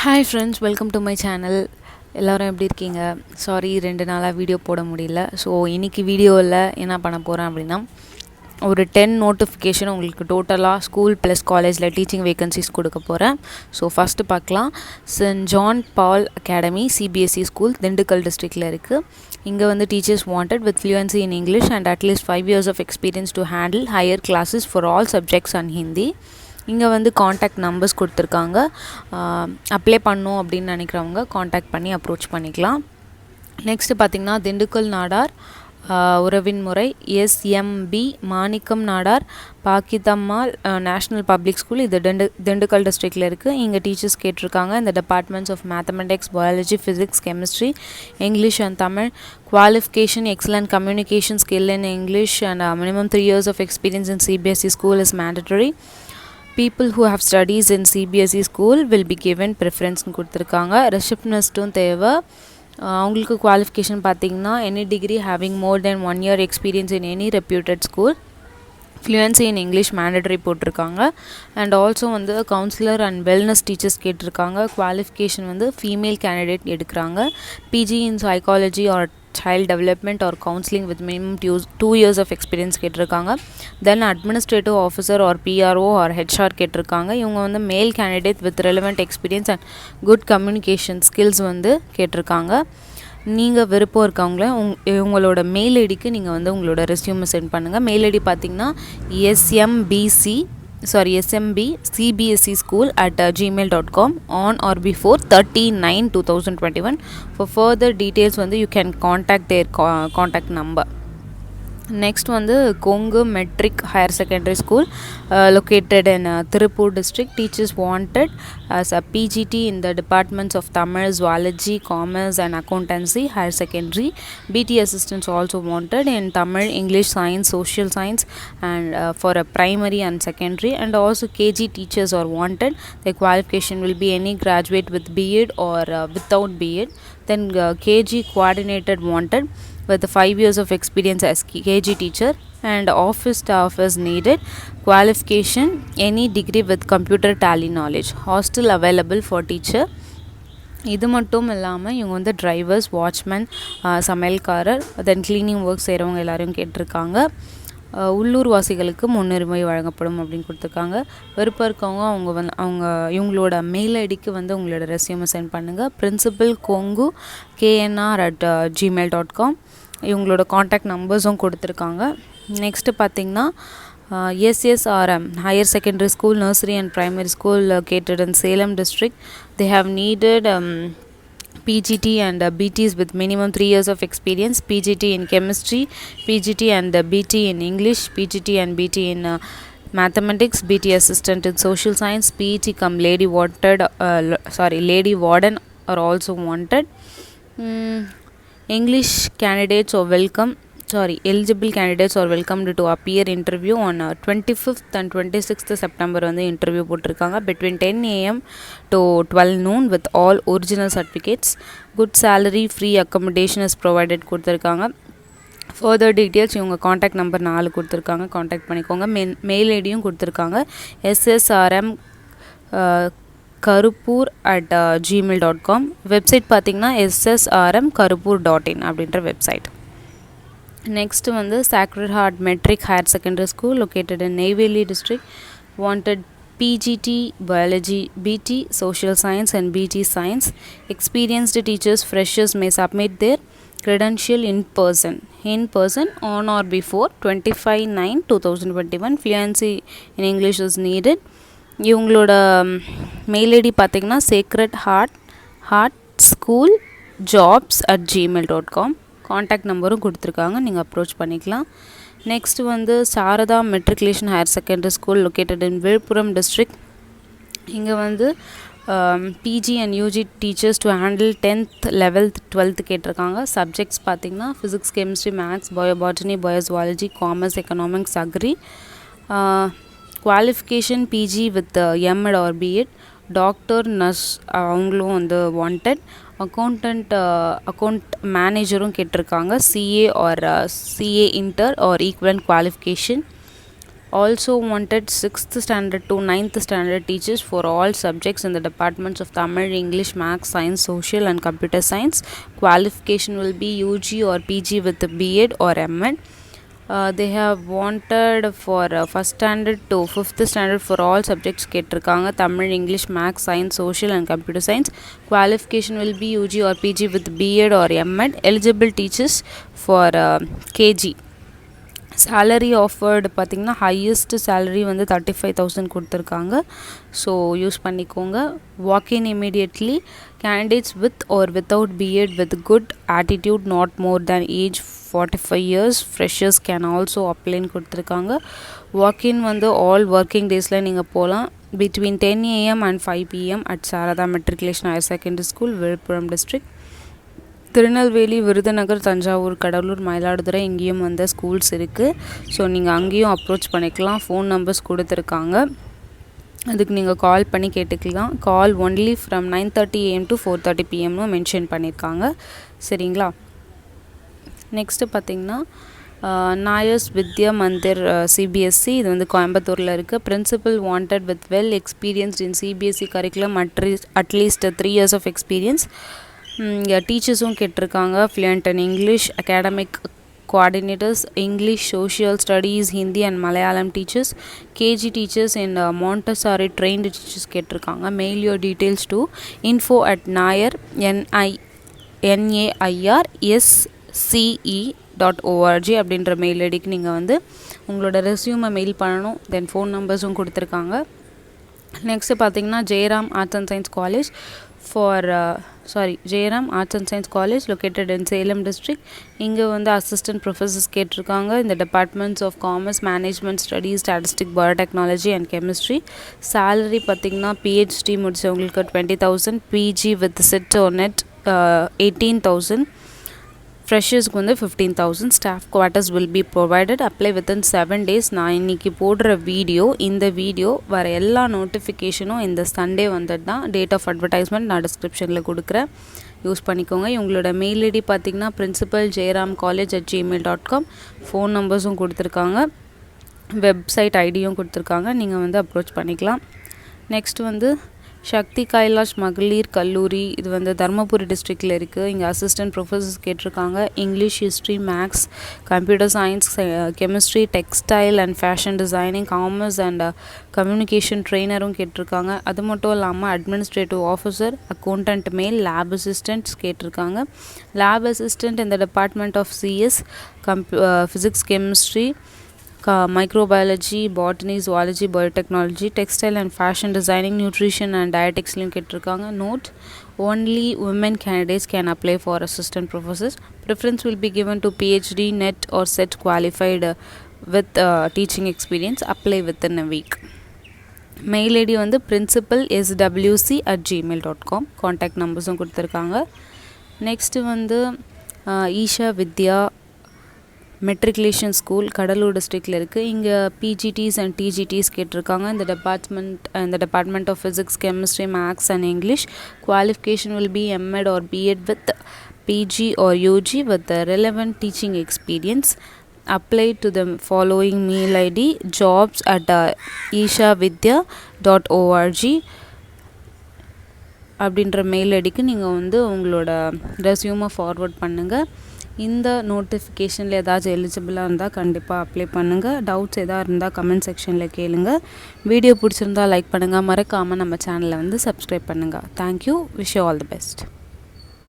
Hi friends, welcome to my channel. எல்லோரும் எப்படி இருக்கீங்க? சாரி 2 நாளாக வீடியோ போட முடியல. ஸோ இன்றைக்கி வீடியோவில் என்ன பண்ண போகிறேன் அப்படின்னா, ஒரு 10 நோட்டிஃபிகேஷன் உங்களுக்கு டோட்டலாக ஸ்கூல் ப்ளஸ் காலேஜில் டீச்சிங் வேகன்சிஸ் கொடுக்க போகிறேன். ஸோ ஃபஸ்ட்டு பார்க்கலாம். Saint John Paul academy CBSE school Dindigul டிஸ்ட்ரிக்டில் இருக்குது. இங்கே வந்து teachers wanted with fluency in English and at least 5 years of experience to handle higher classes for all subjects and Hindi. இங்கே வந்து காண்டாக்ட் நம்பர்ஸ் கொடுத்துருக்காங்க. அப்ளை பண்ணணும் அப்படின்னு நினைக்கிறவங்க காண்டாக்ட் பண்ணி அப்ரோச் பண்ணிக்கலாம். நெக்ஸ்ட்டு பார்த்திங்கன்னா, திண்டுக்கல் நாடார் உறவின் முறை SMP Manickam Nadar Bakkiathammal national public school, இது திண்டுக்கல் டிஸ்ட்ரிக்டில் இருக்குது. இங்கே டீச்சர்ஸ் கேட்டிருக்காங்க. இந்த departments of mathematics, biology, physics, chemistry, English and Tamil. Qualification excellent communication skill in English and minimum 3 years of experience in CBSE school is mandatory. People who have studies in CBSE school will be given preference கொடுத்துருக்காங்க. ரிசப்ஷனிஸ்ட்டும் தேவை. அவங்களுக்கு qualification பார்த்திங்கன்னா, any degree having more than 1 year experience in any reputed school, fluency in English mandatory போட்டிருக்காங்க. And also வந்து counsellor and wellness teachers கேட்டிருக்காங்க. Qualification வந்து female candidate எடுக்கிறாங்க. PG in psychology or child development or counseling with minimum 2 years of experience கேட்டிருக்காங்க. Then administrative officer or PRO or HR கேட்டிருக்காங்க. இவங்க வந்து male candidate with relevant experience and good communication skills வந்து கேட்டிருக்காங்க. நீங்கள் விருப்பம் இருக்கவங்கள உங்களோட மெயில் ஐடிக்கு நீங்கள் வந்து உங்களோட ரெஸ்யூமை சென்ட் பண்ணுங்கள். மெயில் ஐடி பார்த்திங்கன்னா smbcbseschool@gmail.com on or before 30/9/2021. For further details வந்து you can contact their contact number. Next வந்து Kongu matric higher secondary school located in Tirupur district. Teachers wanted as a PGT in the departments of Tamil, Zoology, Commerce and Accountancy higher secondary. BT assistants also wanted in Tamil, English, Science, Social Science and for a primary and secondary. And also KG teachers are wanted. The qualification will be any graduate with BEd or without BEd. Then KG coordinated wanted with 5 years of experience as KG teacher and office staff is needed. Qualification any degree with computer tally knowledge. Hostel available for teacher. இது மட்டும் இல்லாமல் இவங்க வந்து drivers, watchman, சமையல்காரர், தென் cleaning work செய்கிறவங்க எல்லோரும் கேட்டிருக்காங்க. உள்ளூர் வாசிகளுக்கு முன்னுரிமை வழங்கப்படும் அப்படின்னு கொடுத்துருக்காங்க. விருப்பம் இருக்கவங்க இவங்களோட மெயில் ஐடிக்கு வந்து உங்களோட ரெஸ்யூமை சென்ட் பண்ணுங்கள். Principal Kongu KNR@gmail.com. இவங்களோட காண்டாக்ட் நம்பர்ஸும் கொடுத்துருக்காங்க. நெக்ஸ்ட்டு பார்த்திங்கன்னா, SSRM higher secondary school nursery and primary school located in Salem district. They have needed PGT and BTs with minimum 3 years of experience. PGT in chemistry, PGT and BT in English, PGT and BT in mathematics, BT assistant in social science, PET come lady warden are also wanted. Eligible candidates are welcomed to appear interview on 25th and 26th September வந்து interview போட்டிருக்காங்க. between 10 AM to 12 noon with all original certificates. good salary, free accommodation is provided கொடுத்துருக்காங்க. further details இவங்க contact number 4 கொடுத்துருக்காங்க, contact பண்ணிக்கோங்க. Mail ஐடியும் கொடுத்துருக்காங்க. SSRM karupur@gmail.com. Website பார்த்திங்கன்னா ssrmkarupur.in அப்படின்ற வெப்சைட். நெக்ஸ்ட்டு வந்து Sacred Heart Metric Higher Secondary School located in Neyveli district. wanted PGT Biology, BT Social Science and BT Science. Experienced teachers, freshers may submit their credential in person on or before 25/9/2021. Fluency in English is needed. இவங்களோட mail ID பார்த்திங்கன்னா Sacred Heart School jobs@gmail.com. Contact நம்பரும் கொடுத்துருக்காங்க, நீங்கள் approach பண்ணிக்கலாம். Next வந்து Sarada matriculation higher secondary school located in Villupuram district. இங்கே வந்து PG and UG teachers to handle 10th 11th 12th கேட்டிருக்காங்க. சப்ஜெக்ட்ஸ் பார்த்திங்கன்னா physics, chemistry, maths, bio botany, bio zoology, commerce, economics, agri. Qualification PG with MEd or BEd. Doctor, nurse அவங்களும் வந்து wanted. Account மேனேஜரும் கேட்டிருக்காங்க. CA or CA inter or equivalent qualification. Also wanted 6th standard to 9th standard teachers for all subjects in the departments of Tamil, English, Maths, Science, Social and Computer Science. Qualification will be UG or PG with B.Ed or M.Ed. They have wanted for 1st standard to 5th standard for all subjects கேட்டிருக்காங்க. Tamil, English, Maths, Science, Social and Computer Science. Qualification will be UG or PG with B.Ed or M.Ed. Eligible teachers for KG. Salary offered பார்த்திங்கன்னா highest salary வந்து 35,000 கொடுத்துருக்காங்க. So use பண்ணிக்கோங்க. Walk-in immediately. Candidates with or without B Ed with good attitude not more than age 45 years. Freshers can also அப்ளைன்னு கொடுத்துருக்காங்க. Walk-in வந்து all working டேஸில் நீங்கள் போகலாம். between 10 AM and 5 PM at Sarada matriculation higher secondary school, Villupuram district. Tirunelveli, Virudhunagar, Thanjavur, Cuddalore, Mayiladuthurai இங்கேயும் வந்து schools இருக்குது. So நீங்கள் அங்கேயும் அப்ரோச் பண்ணிக்கலாம். ஃபோன் நம்பர்ஸ் கொடுத்துருக்காங்க, அதுக்கு நீங்கள் கால் பண்ணி கேட்டுக்கலாம். Call only from 9:30 AM to 4:30 PM mention பண்ணியிருக்காங்க. சரிங்களா? நெக்ஸ்ட்டு பார்த்திங்கன்னா நாயர்ஸ் வித்யா மந்திர் சிபிஎஸ்சி, இது வந்து கோயம்புத்தூரில் இருக்குது. Principal wanted with well experienced in CBSE curriculum at least 3 years of experience. இங்கே டீச்சர்ஸும் கேட்டிருக்காங்க. Fluent in English, academic coordinators, English, social studies, Hindi and Malayalam teachers, KG teachers and Montessori trained teachers கேட்டிருக்காங்க. mail your details to info@nair nair.sce.org அப்படின்ற mail ஐடிக்கு நீங்கள் வந்து உங்களோட ரெஸ்யூமை mail பண்ணணும். தென் ஃபோன் நம்பர்ஸும் கொடுத்துருக்காங்க. நெக்ஸ்ட்டு பார்த்தீங்கன்னா Jayaram arts and science college Jayaram arts and science college located in Salem district. இங்கே வந்து அசிஸ்டன்ட் ப்ரொஃபஸர்ஸ் கேட்டிருக்காங்க. இந்த departments of commerce, management studies, statistic, biotechnology and chemistry. Salary பார்த்திங்கன்னா பிஹெச்டி முடிச்சவங்களுக்கு 20,000, PG with SET or NET 18,000, ஃப்ரெஷர்ஸ்க்கு வந்து 15,000. Staff quarters will be provided. Apply within 7 days. நான் இன்றைக்கி போடுற இந்த வீடியோ வர எல்லா நோட்டிஃபிகேஷனும் இந்த சண்டே வந்துட்டு தான். டேட் ஆஃப் அட்வர்டைஸ்மெண்ட் நான் டிஸ்கிரிப்ஷனில் கொடுக்குறேன், யூஸ் பண்ணிக்கோங்க. இவங்களோட மெயில் ஐடி பார்த்திங்கன்னா principaljayaramcollege@gmail.com. ஃபோன் நம்பர்ஸும் கொடுத்துருக்காங்க, வெப்சைட் ஐடியும் கொடுத்துருக்காங்க. நீங்கள் வந்து அப்ரோச் பண்ணிக்கலாம். நெக்ஸ்ட் வந்து சக்தி கைலாஷ் மகளிர் கல்லூரி, இது வந்து தர்மபுரி டிஸ்ட்ரிக்டில் இருக்குது. இங்கே அசிஸ்டன்ட் ப்ரொஃபஸர்ஸ் கேட்டிருக்காங்க. English, history, maths, computer science, chemistry, textile and fashion designing, commerce and communication ட்ரெயினரும் கேட்டிருக்காங்க. அது மட்டும் இல்லாமல் administrative officer, accountant male, lab assistants கேட்டிருக்காங்க. லேப் அசிஸ்டன்ட் இந்த department of CS, physics, chemistry, microbiology, botany, zoology, biotechnology, textile and fashion designing, nutrition and டயட்டிக்ஸ்லையும் கேட்டிருக்காங்க. Note: only women candidates can apply for assistant professors. Preference will be given to PhD, NET or SET qualified with teaching experience. Apply within a week. மெயில் ஐடி வந்து principalswc@gmail.com. Contact நம்பர்ஸும் கொடுத்துருக்காங்க. Next வந்து Isha Vidya matriculation school Cuddalore டிஸ்ட்ரிக்டில் இருக்குது. இங்கே PGTs and TGTs கேட்டிருக்காங்க. இந்த department of physics, chemistry, maths and English. Qualification will be MEd or BEd with PG or UG with relevant teaching experience. apply to the following mail id jobs@ishavidya.org அப்படின்ற mail ஐடிக்கு நீங்கள் வந்து உங்களோட ரெஸ்யூமை forward பண்ணுங்கள். இந்த நோட்டிஃபிகேஷனில் ஏதாச்சும் எலிஜிபிளாக இருந்தால் கண்டிப்பாக அப்ளை பண்ணுங்கள். டவுட்ஸ் எதாவது இருந்தால் கமெண்ட் செக்ஷனில் கேளுங்கள். வீடியோ பிடிச்சிருந்தால் லைக் பண்ணுங்கள், மறக்காமல் நம்ம சேனலை வந்து சப்ஸ்கிரைப் பண்ணுங்கள். Thank you. Wish you all the best.